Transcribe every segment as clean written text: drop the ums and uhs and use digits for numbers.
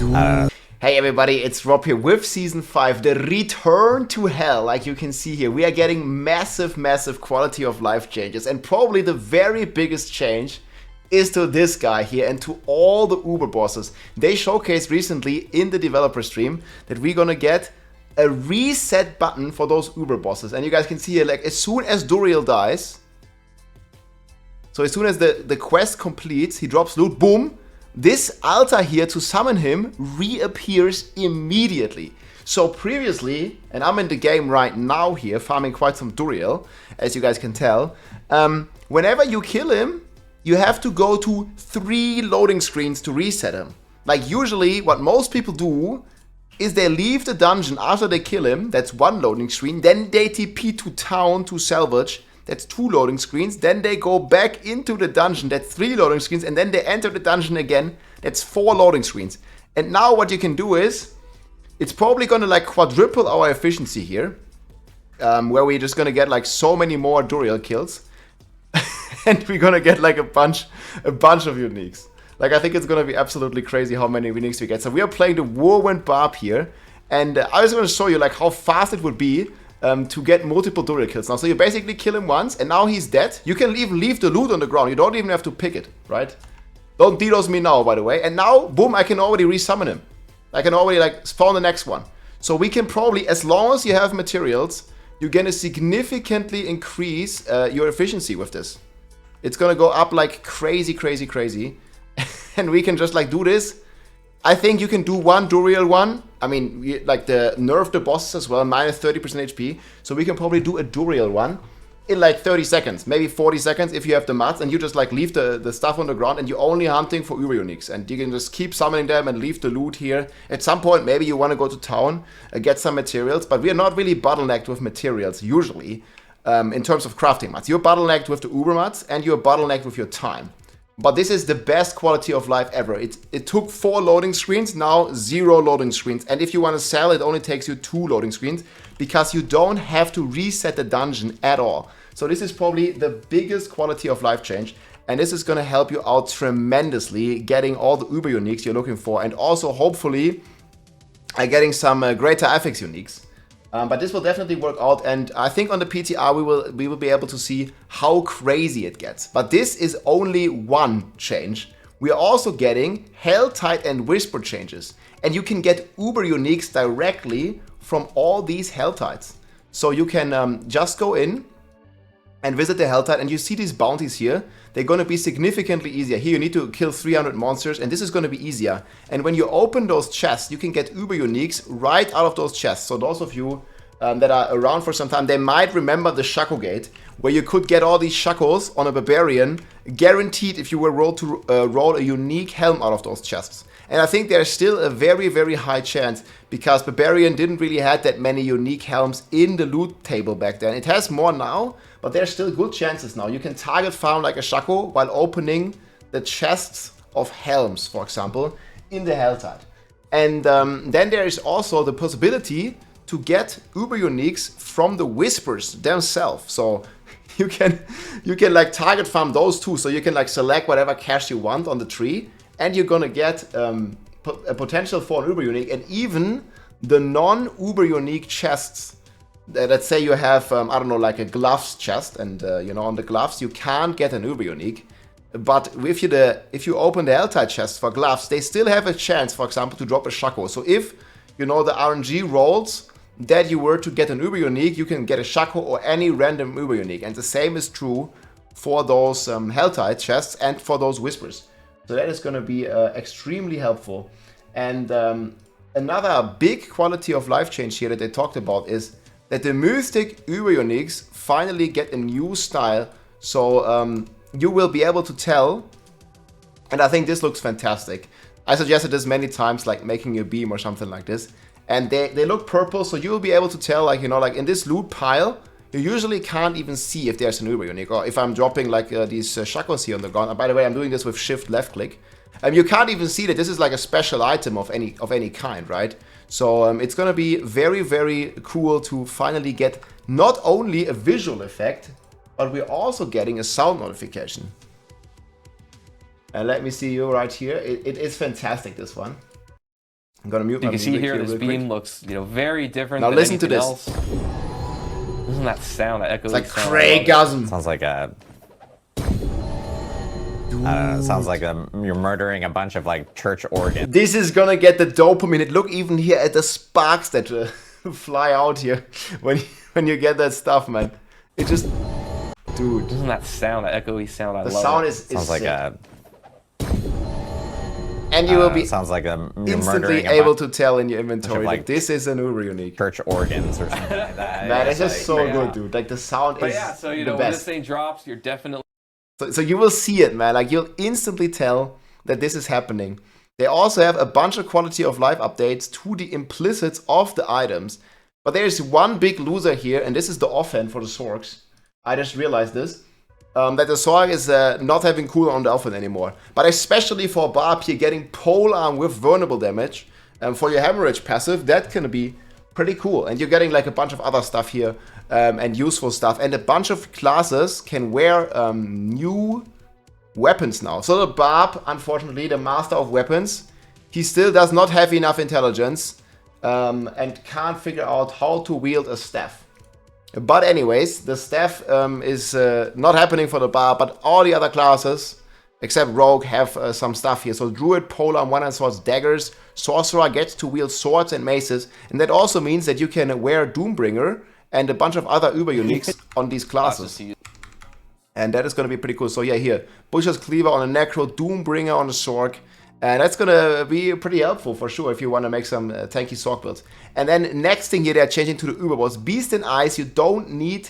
Hey everybody, it's Rob here with Season 5, the return to hell. Like you can see here, we are getting massive quality of life changes, and probably the very biggest change is to this guy here and to all the Uber bosses. They showcased recently in the developer stream that we're gonna get a reset button for those Uber bosses, and you guys can see here, like as soon as Duriel dies, so as soon as the quest completes, he drops loot, boom, this altar here to summon him reappears immediately. So previously, and I'm in the game right now here, farming quite some Duriel, as you guys can tell, whenever you kill him, you have to go to 3 loading screens to reset him. Like usually, what most people do is they leave the dungeon after they kill him, that's 1 loading screen, then they TP to town to salvage, that's 2 loading screens, then they go back into the dungeon, that's 3 loading screens, and then they enter the dungeon again, that's 4 loading screens. And now what you can do is, it's probably gonna like quadruple our efficiency here, where we're just gonna get like so many more Duriel kills, and we're gonna get like a bunch of uniques. Like I think it's gonna be absolutely crazy how many uniques we get. So we are playing the Whirlwind Barb here, and I was gonna show you like how fast it would be to get multiple Duriel kills now. So you basically kill him once, and now he's dead. You can even leave the loot on the ground. You don't even have to pick it, right? Don't DDoS me now, by the way. And now, boom, I can already resummon him. I can already like spawn the next one. So we can probably, as long as you have materials, you're gonna significantly increase your efficiency with this. It's gonna go up like crazy. And we can just like do this. I think you can do 1 Duriel one. I mean, like the nerf the bosses as well, minus 30% HP. So we can probably do a Duriel one in like 30 seconds, maybe 40 seconds if you have the mats, and you just like leave the stuff on the ground and you're only hunting for Uber uniques. And you can just keep summoning them and leave the loot here. At some point, maybe you want to go to town, get some materials, but we are not really bottlenecked with materials usually in terms of crafting mats. You're bottlenecked with the Uber mats and you're bottlenecked with your time. But this is the best quality of life ever. It took 4 loading screens, now 0 loading screens. And if you want to sell, it only takes you 2 loading screens because you don't have to reset the dungeon at all. So this is probably the biggest quality of life change. And this is going to help you out tremendously getting all the Uber uniques you're looking for. And also hopefully getting some greater FX uniques. But this will definitely work out, and I think on the PTR we will be able to see how crazy it gets. But this is only one change. We are also getting Helltide and Whisper changes, and you can get Uber uniques directly from all these Helltides. So you can just go in and visit the Helltide, and you see these bounties here. They're going to be significantly easier. Here you need to kill 300 monsters, and this is going to be easier. And when you open those chests, you can get Uber uniques right out of those chests. So those of you that are around for some time, they might remember the Shaco Gate, where you could get all these Shacos on a Barbarian, guaranteed if you were roll a unique helm out of those chests. And I think there's still a very high chance, because Barbarian didn't really have that many unique helms in the loot table back then. It has more now, but there's still good chances now. You can target farm like a Shaco while opening the chests of helms, for example, in the Helltide. And then there is also the possibility to get Uber uniques from the Whispers themselves. So you can like target farm those too. So you can like select whatever cache you want on the tree, and you're gonna get a potential for an Uber unique. And even the non-Uber unique chests, let's say you have, I don't know, like a gloves chest, and you know, on the gloves you can't get an Uber unique. But if you open the Helltide chest for gloves, they still have a chance, for example, to drop a Shaco. So if, you know, the RNG rolls that you were to get an Uber unique, you can get a Shaco or any random Uber unique. And the same is true for those Helltide chests and for those Whispers. So that is going to be extremely helpful. And another big quality of life change here that they talked about is that the Mythic Uber uniques finally get a new style. So you will be able to tell, and I think this looks fantastic. I suggested this many times, like making a beam or something like this. And they look purple, so you'll be able to tell, like, you know, like in this loot pile, you usually can't even see if there's an Uber unique, or if I'm dropping like these Shacos here on the ground. And by the way, I'm doing this with shift left click. You can't even see that this is like a special item of any kind, right? So it's gonna be very cool to finally get not only a visual effect, but we're also getting a sound notification. And let me see you right here. It is fantastic, this one. I'm gonna mute You my can see music here this real beam quick. looks, very different Now than listen to anything this. else. Doesn't that sound, that echoey It's like sound? Craigasm. Sounds like a... I don't know, it sounds like you're murdering a bunch of like church organs. This is gonna get the dopamine. Look even here at the sparks that fly out here when you get that stuff, man. It just, dude. Doesn't that sound, that echoey sound? I The love sound it. is Sounds like sick. a... And you will be sounds like you're instantly murdering a able bunch to tell in your inventory of, that like, this is an Uber unique. church organs or something like that. Man, it's just so yeah. good, dude. Like the sound But is yeah, so the when best. this thing drops, you're definitely... So you will see it, man. Like you'll instantly tell that this is happening. They also have a bunch of quality of life updates to the implicits of the items. But there's one big loser here, and this is the offhand for the Sorcs. I just realized this. That the Sorc is not having cooldown on the offhand anymore. But especially for Barb here, getting polearm with vulnerable damage for your hemorrhage passive, that can be pretty cool. And you're getting like a bunch of other stuff here and useful stuff. And a bunch of classes can wear new weapons now. So the Barb, unfortunately, the master of weapons, he still does not have enough intelligence and can't figure out how to wield a staff. But anyways, the staff is not happening for the Barb, but all the other classes, except Rogue, have some stuff here. So Druid, Polearm, one-hand swords, daggers. Sorcerer gets to wield swords and maces. And that also means that you can wear Doombringer and a bunch of other Uber uniques on these classes. And that is going to be pretty cool. So yeah, here, Butcher's Cleaver on a Necro, Doombringer on a Sorc. And that's going to be pretty helpful for sure if you want to make some tanky Sorc builds. And then next thing here, they're changing to the Uber boss. Beast in Eyes, you don't need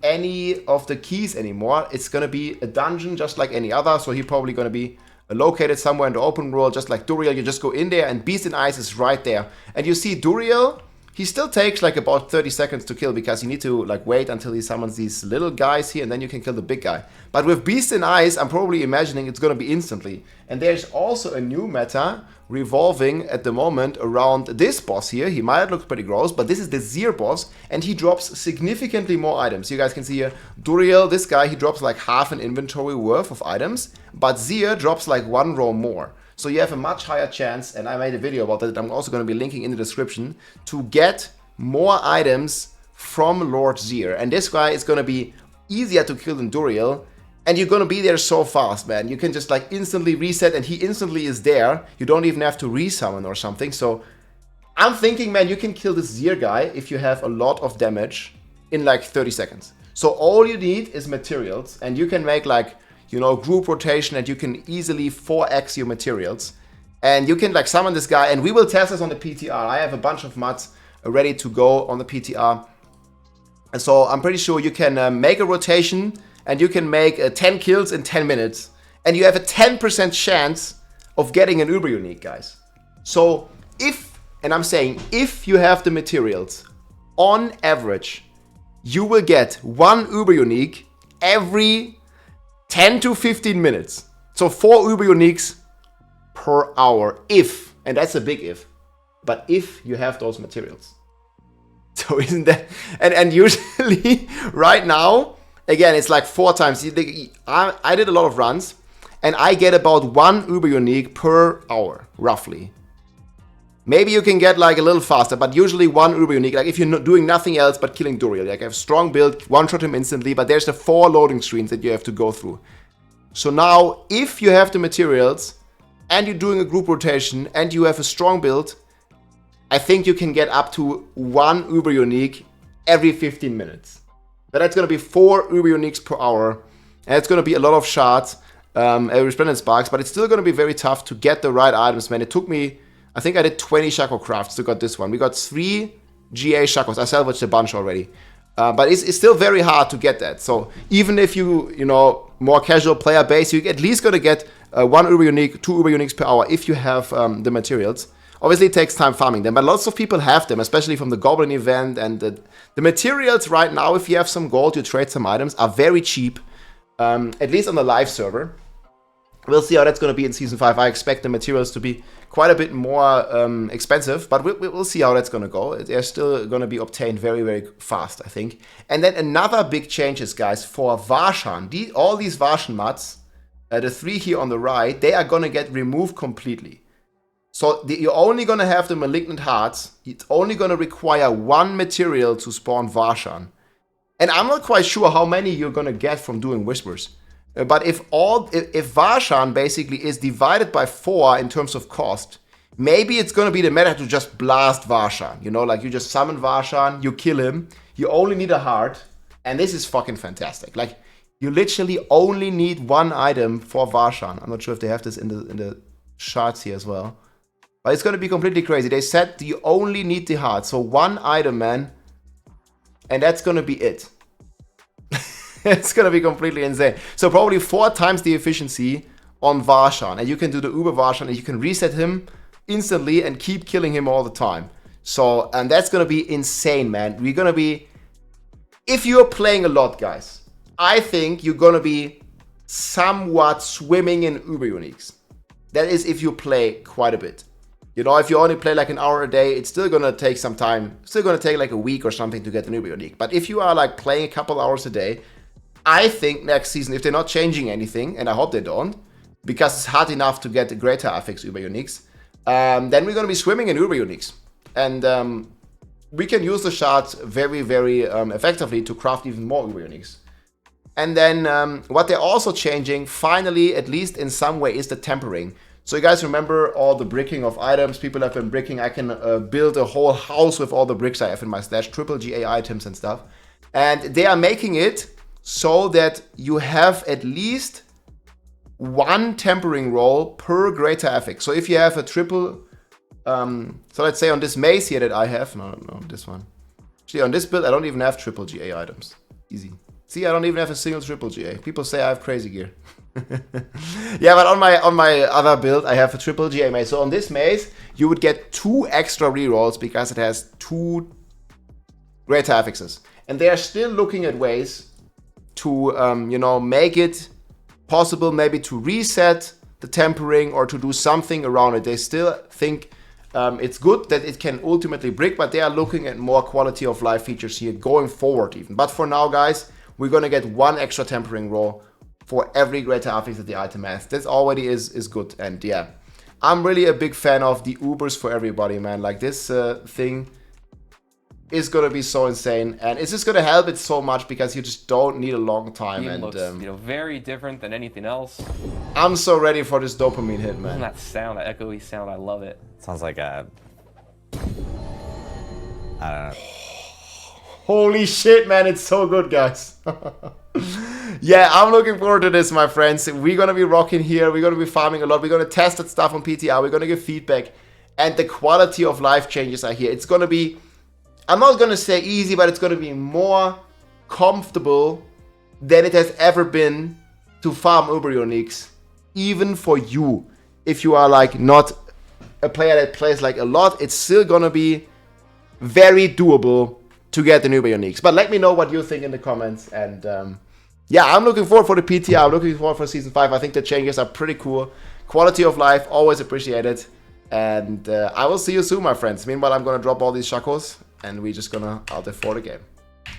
any of the keys anymore. It's going to be a dungeon just like any other. So he's probably going to be located somewhere in the open world, just like Duriel. You just go in there and Beast in Eyes is right there. And you see Duriel, he still takes like about 30 seconds to kill because you need to like wait until he summons these little guys here and then you can kill the big guy. But with Beast in Eyes, I'm probably imagining it's going to be instantly. And there's also a new meta revolving at the moment around this boss here. He might look pretty gross, but this is the Zir boss and he drops significantly more items. You guys can see here, Duriel, this guy, he drops like half an inventory worth of items, but Zir drops like 1 row more. So you have a much higher chance, and I made a video about that I'm also going to be linking in the description, to get more items from Lord Zir. And this guy is going to be easier to kill than Duriel, and you're going to be there so fast, man. You can just like instantly reset, and he instantly is there. You don't even have to resummon or something. So I'm thinking, man, you can kill this Zir guy if you have a lot of damage in like 30 seconds. So all you need is materials, and you can make like, you know, group rotation, and you can easily 4x your materials. And you can like summon this guy, and we will test this on the PTR. I have a bunch of mods ready to go on the PTR. And so I'm pretty sure you can make a rotation, and you can make 10 kills in 10 minutes. And you have a 10% chance of getting an Uber unique, guys. So if, and I'm saying if you have the materials, on average, you will get 1 Uber unique every 10 to 15 minutes. So 4 Uber uniques per hour if, and that's a big if, but if you have those materials. So isn't that, and usually right now, again, it's like 4 times. I did a lot of runs and I get about 1 Uber unique per hour, roughly. Maybe you can get like a little faster, but usually 1 Uber unique, like if you're not doing nothing else but killing Duriel. Like I have strong build, one-shot him instantly, but there's the 4 loading screens that you have to go through. So now, if you have the materials, and you're doing a group rotation, and you have a strong build, I think you can get up to 1 Uber unique every 15 minutes. But that's going to be 4 Uber uniques per hour, and it's going to be a lot of shards, resplendent sparks, but it's still going to be very tough to get the right items, man. It took me, I think I did 20 Shaco crafts to get this one. We got 3 GA Shacos. I salvaged a bunch already. But it's still very hard to get that. So even if you know, more casual player base, you're at least going to get 1 Uber unique, 2 Uber uniques per hour if you have the materials. Obviously, it takes time farming them, but lots of people have them, especially from the Goblin event. And the materials right now, if you have some gold, you trade some items, are very cheap, at least on the live server. We'll see how that's going to be in Season 5. I expect the materials to be quite a bit more expensive, but we'll see how that's going to go. They're still going to be obtained very, very fast, I think. And then another big changes, guys, for Vashan. All these Vashan mods, the 3 here on the right, they are going to get removed completely. So you're only going to have the Malignant Hearts. It's only going to require 1 material to spawn Vashan. And I'm not quite sure how many you're going to get from doing Whispers. But if Vashan basically is divided by 4 in terms of cost, maybe it's going to be the meta to just blast Vashan. You know, like you just summon Vashan, you kill him, you only need a heart, and this is fucking fantastic. Like, you literally only need 1 item for Vashan. I'm not sure if they have this in the charts here as well. But it's going to be completely crazy. They said you only need the heart. So 1 item, man. And that's going to be it. It's going to be completely insane. So probably 4 times the efficiency on Vashan. And you can do the Uber Vashan and you can reset him instantly and keep killing him all the time. So, and that's going to be insane, man. We're going to be... If you're playing a lot, guys, I think you're going to be somewhat swimming in Uber Uniques. That is if you play quite a bit. You know, if you only play like an hour a day, it's still going to take some time. It's still going to take like a week or something to get an Uber Unique. But if you are like playing a couple hours a day, I think next season, if they're not changing anything, and I hope they don't, because it's hard enough to get the greater affix Uber Uniques, then we're going to be swimming in Uber Uniques. And we can use the shards very, very effectively to craft even more Uber Uniques. And then what they're also changing, finally, at least in some way, is the tempering. So you guys remember all the bricking of items people have been bricking. I can build a whole house with all the bricks I have in my stash, triple GA items and stuff. And they are making it so that you have at least 1 tempering roll per greater affix. So if you have a triple, so let's say on this mace here that I have, no, this one. Actually, on this build, I don't even have triple GA items. Easy. See, I don't even have a single triple GA. People say I have crazy gear. Yeah, but on my other build, I have a triple GA mace. So on this mace, you would get 2 extra rerolls because it has 2 greater affixes. And they are still looking at ways to, you know, make it possible maybe to reset the tempering or to do something around it. They still think it's good that it can ultimately brick, but they are looking at more quality of life features here going forward even. But for now, guys, we're going to get 1 extra tempering roll for every greater affix that the item has. This already is good. And yeah, I'm really a big fan of the Ubers for everybody, man. Like this thing is going to be so insane. And it's just going to help it so much because you just don't need a long time. It and looks, you know, very different than anything else. I'm so ready for this dopamine hit, man. And that sound, that echoey sound, I love it. Sounds like a... I don't know. Holy shit, man, it's so good, guys. Yeah, I'm looking forward to this, my friends. We're going to be rocking here. We're going to be farming a lot. We're going to test that stuff on PTR. We're going to give feedback. And the quality of life changes are here. It's going to be, I'm not going to say easy, but it's going to be more comfortable than it has ever been to farm Uber Uniques. Even for you. If you are like not a player that plays like a lot, it's still going to be very doable to get the Uber Uniques. But let me know what you think in the comments. And yeah, I'm looking forward for the PTR. I'm looking forward for Season 5. I think the changes are pretty cool. Quality of life, always appreciated. And I will see you soon, my friends. Meanwhile, I'm going to drop all these shakos. And we're just going to out there for the game.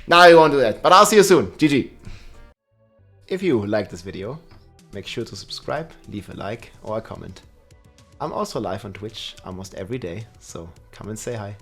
Now you won't do that. But I'll see you soon. GG. If you like this video, make sure to subscribe, leave a like or a comment. I'm also live on Twitch almost every day. So come and say hi.